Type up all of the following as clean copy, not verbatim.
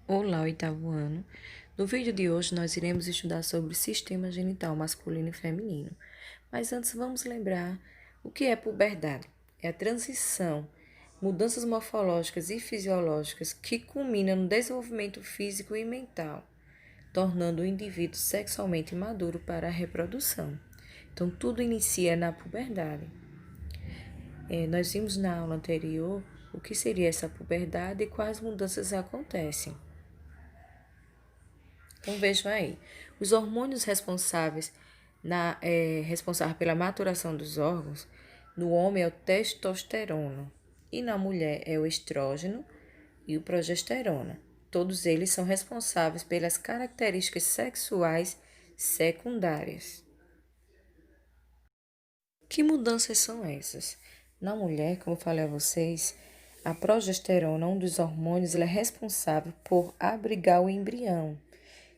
Olá, oitavo ano. No vídeo de hoje nós iremos estudar sobre o sistema genital masculino e feminino. Mas antes vamos lembrar o que é puberdade. É a transição, mudanças morfológicas e fisiológicas que culminam no desenvolvimento físico e mental, tornando o indivíduo sexualmente maduro para a reprodução. Então tudo inicia na puberdade. Nós vimos na aula anterior o que seria essa puberdade e quais mudanças acontecem. Então vejam aí, os hormônios responsáveis pela maturação dos órgãos, no homem é o testosterona e na mulher é o estrógeno e o progesterona. Todos eles são responsáveis pelas características sexuais secundárias. Que mudanças são essas? Na mulher, como eu falei a vocês, a progesterona, um dos hormônios, ele é responsável por abrigar o embrião.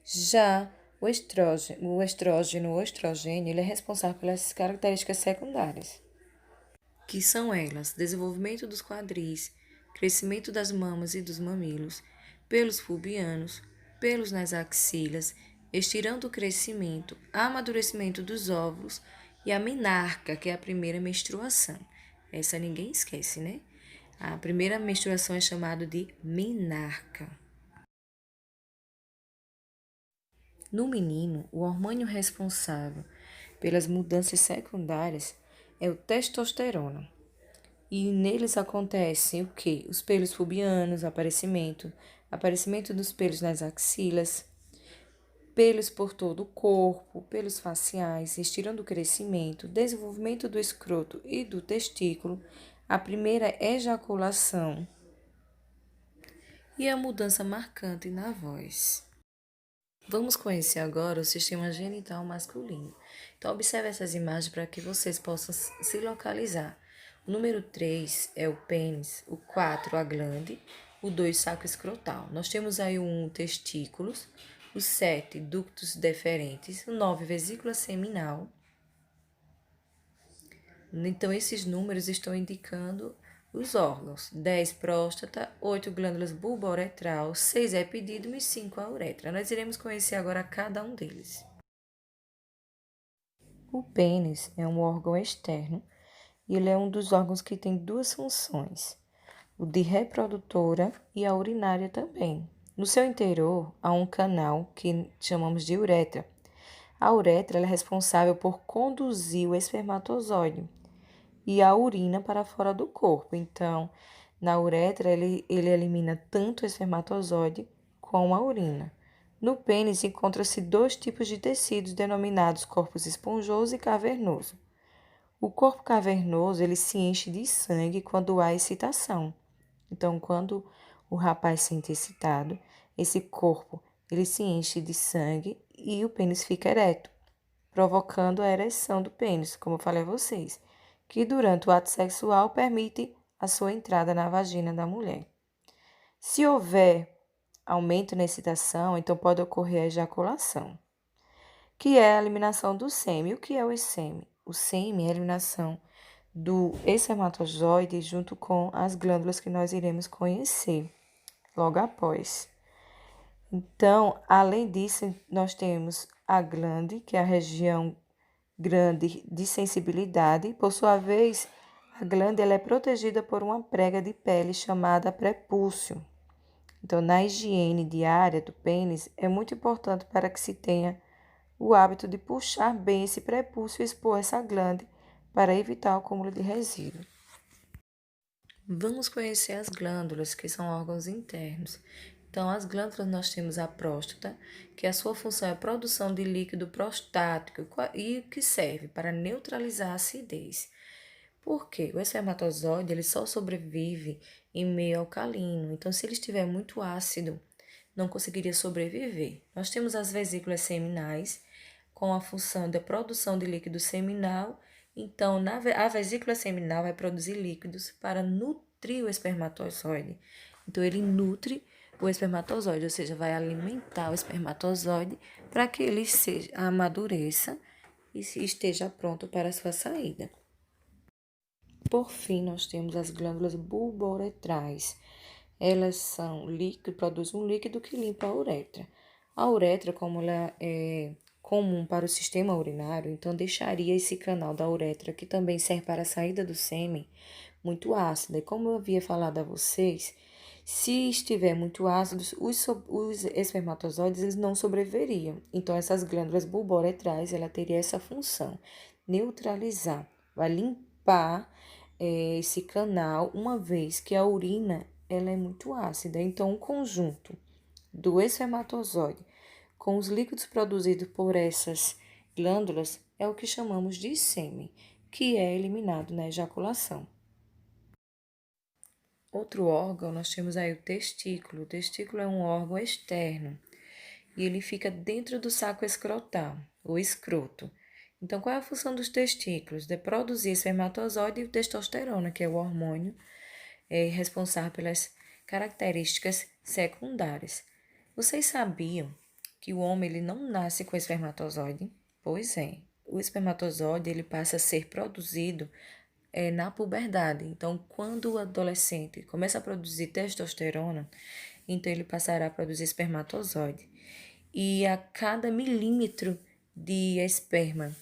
Já o estrogênio, ele é responsável pelas características secundárias, que são elas: desenvolvimento dos quadris, crescimento das mamas e dos mamilos, pelos pubianos, pelos nas axilas, estirando o crescimento, amadurecimento dos óvulos e a menarca, que é a primeira menstruação. Essa ninguém esquece, né? A primeira menstruação é chamada de menarca. No menino, o hormônio responsável pelas mudanças secundárias é o testosterona. E neles acontecem o quê? Os pelos pubianos, aparecimento dos pelos nas axilas, pelos por todo o corpo, pelos faciais, estirando o crescimento, desenvolvimento do escroto e do testículo, a primeira ejaculação e a mudança marcante na voz. Vamos conhecer agora o sistema genital masculino. Então, observe essas imagens para que vocês possam se localizar. O número 3 é o pênis, o 4 a glande, o 2 saco escrotal. Nós temos aí o 1 testículos, o 7 ductos deferentes, o 9 vesícula seminal. Então, esses números estão indicando os órgãos: 10 próstata, 8 glândulas bulbouretral, 6 epidídimo e 5 a uretra. Nós iremos conhecer agora cada um deles. O pênis é um órgão externo e ele é um dos órgãos que tem duas funções, o de reprodutora e a urinária também. No seu interior há um canal que chamamos de uretra. A uretra é responsável por conduzir o espermatozoide e a urina para fora do corpo. Então, na uretra, ele elimina tanto o espermatozoide como a urina. No pênis encontram-se dois tipos de tecidos denominados corpus esponjoso e cavernoso. O corpo cavernoso ele se enche de sangue quando há excitação. Então, quando o rapaz se sente excitado, esse corpo ele se enche de sangue e o pênis fica ereto, provocando a ereção do pênis, como eu falei a vocês, que durante o ato sexual permite a sua entrada na vagina da mulher. Se houver aumento na excitação, então pode ocorrer a ejaculação, que é a eliminação do sêmen. O que é o sêmen? O sêmen é a eliminação do espermatozoide junto com as glândulas que nós iremos conhecer logo após. Então, além disso, nós temos a glande, que é a região grande de sensibilidade. Por sua vez, a glande ela é protegida por uma prega de pele chamada prepúcio. Então, na higiene diária do pênis, é muito importante para que se tenha o hábito de puxar bem esse prepúcio e expor essa glande para evitar o acúmulo de resíduo. Vamos conhecer as glândulas, que são órgãos internos. Então, as glândulas nós temos a próstata, que a sua função é a produção de líquido prostático e que serve para neutralizar a acidez. Por quê? O espermatozoide ele só sobrevive em meio alcalino. Então, se ele estiver muito ácido, não conseguiria sobreviver. Nós temos as vesículas seminais, com a função da produção de líquido seminal. Então, a vesícula seminal vai produzir líquidos para nutrir o espermatozoide. Então, ele nutre o espermatozoide, ou seja, vai alimentar o espermatozoide para que ele amadureça e esteja pronto para a sua saída. Por fim, nós temos as glândulas bulbouretrais. Elas são líquido, produzem um líquido que limpa a uretra. A uretra, como ela é comum para o sistema urinário, então deixaria esse canal da uretra, que também serve para a saída do sêmen, muito ácida. E como eu havia falado a vocês, se estiver muito ácido, os espermatozoides eles não sobreviveriam. Então, essas glândulas bulboretrais, ela teria essa função, neutralizar, vai limpar esse canal, uma vez que a urina ela é muito ácida. Então, o conjunto do espermatozoide com os líquidos produzidos por essas glândulas é o que chamamos de sêmen, que é eliminado na ejaculação. Outro órgão, nós temos aí o testículo. O testículo é um órgão externo e ele fica dentro do saco escrotal, ou escroto. Então, qual é a função dos testículos? De produzir espermatozoide e testosterona, que é o hormônio responsável pelas características secundárias. Vocês sabiam que o homem ele não nasce com espermatozoide? Pois é, o espermatozoide ele passa a ser produzido na puberdade. Então, quando o adolescente começa a produzir testosterona, então ele passará a produzir espermatozoide. E a cada milímetro de esperma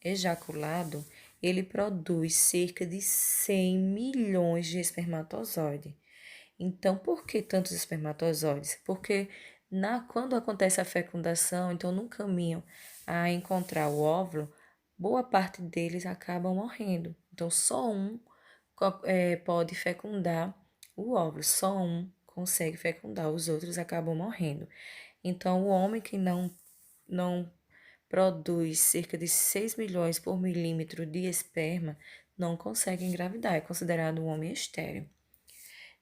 ejaculado, ele produz cerca de 100 milhões de espermatozoides. Então, por que tantos espermatozoides? Porque quando acontece a fecundação, então no caminho a encontrar o óvulo, boa parte deles acabam morrendo. Então, só um pode fecundar o óvulo, só um consegue fecundar, os outros acabam morrendo. Então, o homem que não produz cerca de 6 milhões por milímetro de esperma não consegue engravidar, é considerado um homem estéril.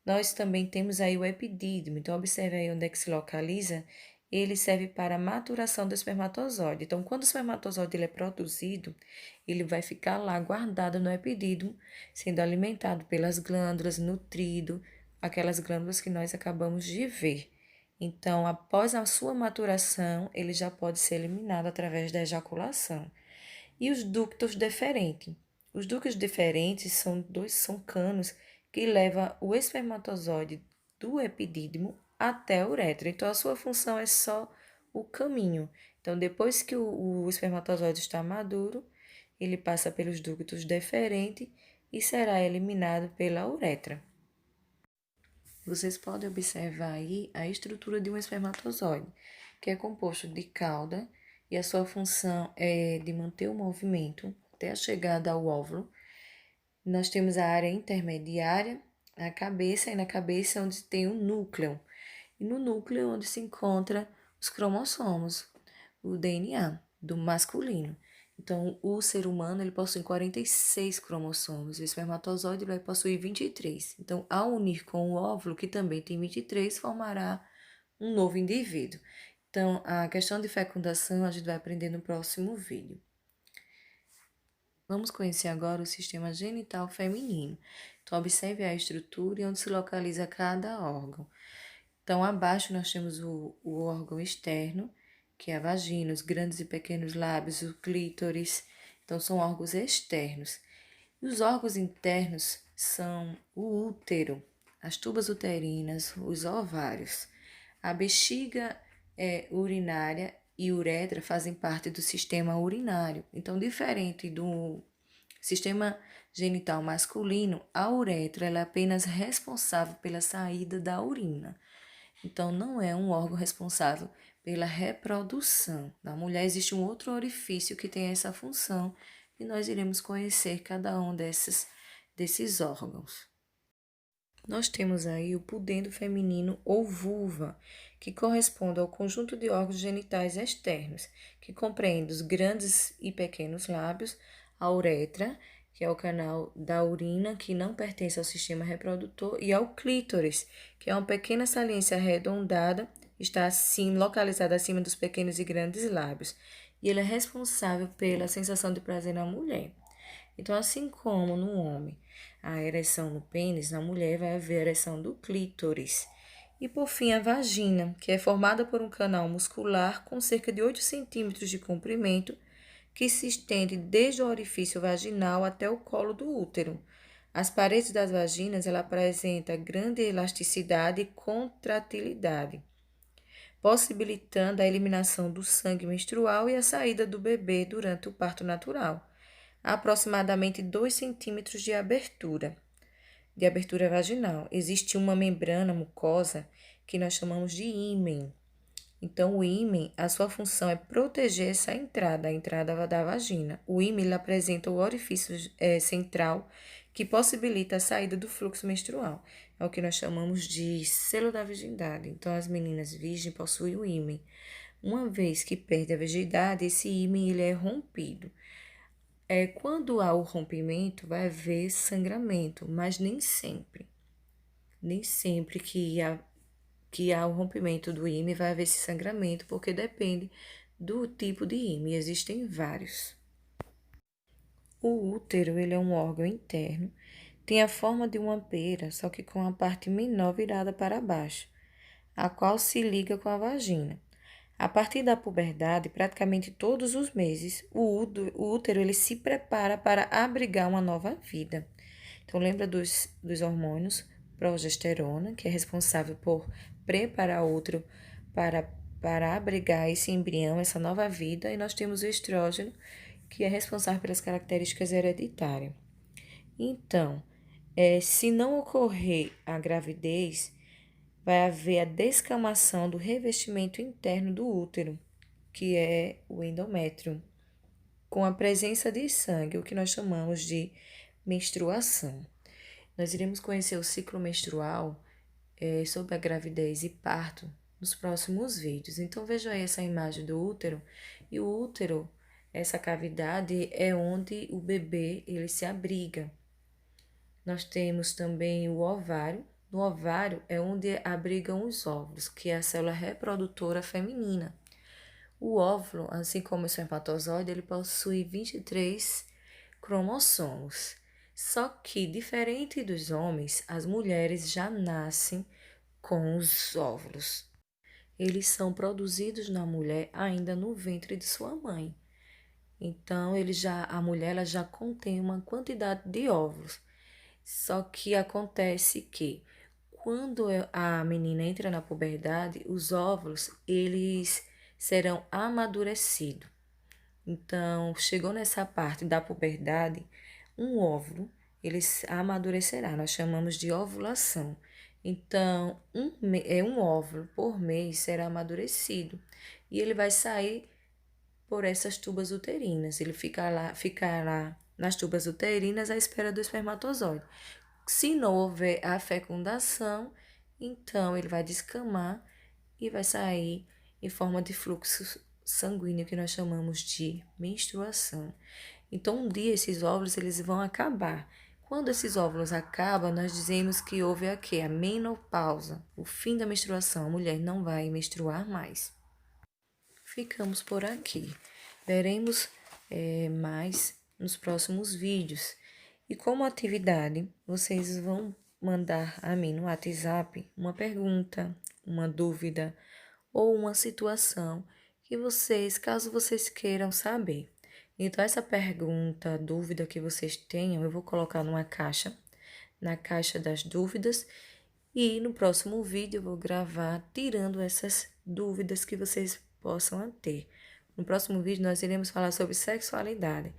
Nós também temos aí o epidídimo, então observe aí onde é que se localiza. Ele serve para a maturação do espermatozoide. Então, quando o espermatozoide ele é produzido, ele vai ficar lá guardado no epidídimo, sendo alimentado pelas glândulas, nutrido, aquelas glândulas que nós acabamos de ver. Então, após a sua maturação, ele já pode ser eliminado através da ejaculação. E os ductos deferentes? Os ductos deferentes são canos que levam o espermatozoide do epidídimo até a uretra. Então, a sua função é só o caminho. Então, depois que o espermatozoide está maduro, ele passa pelos ductos deferentes e será eliminado pela uretra. Vocês podem observar aí a estrutura de um espermatozoide, que é composto de cauda e a sua função é de manter o movimento até a chegada ao óvulo. Nós temos a área intermediária, a cabeça, e na cabeça é onde tem o núcleo. E no núcleo é onde se encontra os cromossomos, o DNA do masculino. Então, o ser humano ele possui 46 cromossomos, o espermatozoide vai possuir 23. Então, ao unir com o óvulo, que também tem 23, formará um novo indivíduo. Então, a questão de fecundação a gente vai aprender no próximo vídeo. Vamos conhecer agora o sistema genital feminino. Então, observe a estrutura e onde se localiza cada órgão. Então, abaixo nós temos o órgão externo, que é a vagina, os grandes e pequenos lábios, o clítoris. Então, são órgãos externos. E os órgãos internos são o útero, as tubas uterinas, os ovários. A bexiga urinária e uretra fazem parte do sistema urinário. Então, diferente do sistema genital masculino, a uretra ela é apenas responsável pela saída da urina. Então, não é um órgão responsável pela reprodução. Na mulher existe um outro orifício que tem essa função e nós iremos conhecer cada um desses órgãos. Nós temos aí o pudendo feminino ou vulva, que corresponde ao conjunto de órgãos genitais externos, que compreende os grandes e pequenos lábios, a uretra, que é o canal da urina, que não pertence ao sistema reprodutor, e ao clítoris, que é uma pequena saliência arredondada, está assim, localizada acima dos pequenos e grandes lábios, e ele é responsável pela sensação de prazer na mulher. Então, assim como no homem a ereção no pênis, na mulher vai haver a ereção do clítoris. E por fim, a vagina, que é formada por um canal muscular com cerca de 8 centímetros de comprimento, que se estende desde o orifício vaginal até o colo do útero. As paredes das vaginas, ela apresenta grande elasticidade e contratilidade, possibilitando a eliminação do sangue menstrual e a saída do bebê durante o parto natural. Há aproximadamente 2 centímetros de abertura vaginal. Existe uma membrana mucosa que nós chamamos de ímen. Então, o ímen, a sua função é proteger essa entrada, a entrada da vagina. O ímen ele apresenta o orifício central que possibilita a saída do fluxo menstrual. É o que nós chamamos de selo da virgindade. Então, as meninas virgens possuem o ímen. Uma vez que perde a virgindade, esse ímen ele é rompido. Quando há o rompimento, vai haver sangramento, mas nem sempre. Nem sempre que há o rompimento do ímen vai haver esse sangramento, porque depende do tipo de ímen. Existem vários. O útero, ele é um órgão interno, tem a forma de uma pera, só que com a parte menor virada para baixo, a qual se liga com a vagina. A partir da puberdade, praticamente todos os meses, o útero ele se prepara para abrigar uma nova vida. Então, lembra dos hormônios progesterona, que é responsável por preparar o útero para abrigar esse embrião, essa nova vida, e nós temos o estrógeno, que é responsável pelas características hereditárias. Então, se não ocorrer a gravidez, vai haver a descamação do revestimento interno do útero, que é o endométrio, com a presença de sangue, o que nós chamamos de menstruação. Nós iremos conhecer o ciclo menstrual sobre a gravidez e parto nos próximos vídeos. Então, veja aí essa imagem do útero. E o útero, essa cavidade, é onde o bebê ele se abriga. Nós temos também o ovário. No ovário é onde abrigam os óvulos, que é a célula reprodutora feminina. O óvulo, assim como o espermatozoide, ele possui 23 cromossomos. Só que, diferente dos homens, as mulheres já nascem com os óvulos. Eles são produzidos na mulher ainda no ventre de sua mãe. Então, a mulher ela já contém uma quantidade de óvulos. Só que acontece que quando a menina entra na puberdade, os óvulos eles serão amadurecidos. Então, chegou nessa parte da puberdade, um óvulo ele amadurecerá. Nós chamamos de ovulação. Então, um óvulo por mês será amadurecido e ele vai sair por essas tubas uterinas. Ele ficará nas tubas uterinas à espera do espermatozoide. Se não houver a fecundação, então ele vai descamar e vai sair em forma de fluxo sanguíneo que nós chamamos de menstruação. Então, um dia esses óvulos eles vão acabar. Quando esses óvulos acabam, nós dizemos que houve a menopausa, o fim da menstruação. A mulher não vai menstruar mais. Ficamos por aqui. Veremos mais nos próximos vídeos. E como atividade, vocês vão mandar a mim no WhatsApp uma pergunta, uma dúvida ou uma situação que caso vocês queiram saber. Então, essa pergunta, dúvida que vocês tenham, eu vou colocar numa caixa, na caixa das dúvidas, e no próximo vídeo eu vou gravar tirando essas dúvidas que vocês possam ter. No próximo vídeo nós iremos falar sobre sexualidade.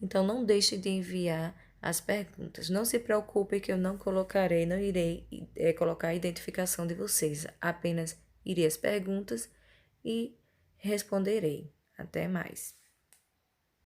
Então, não deixe de enviar as perguntas. Não se preocupe que eu não irei colocar a identificação de vocês. Apenas irei as perguntas e responderei. Até mais.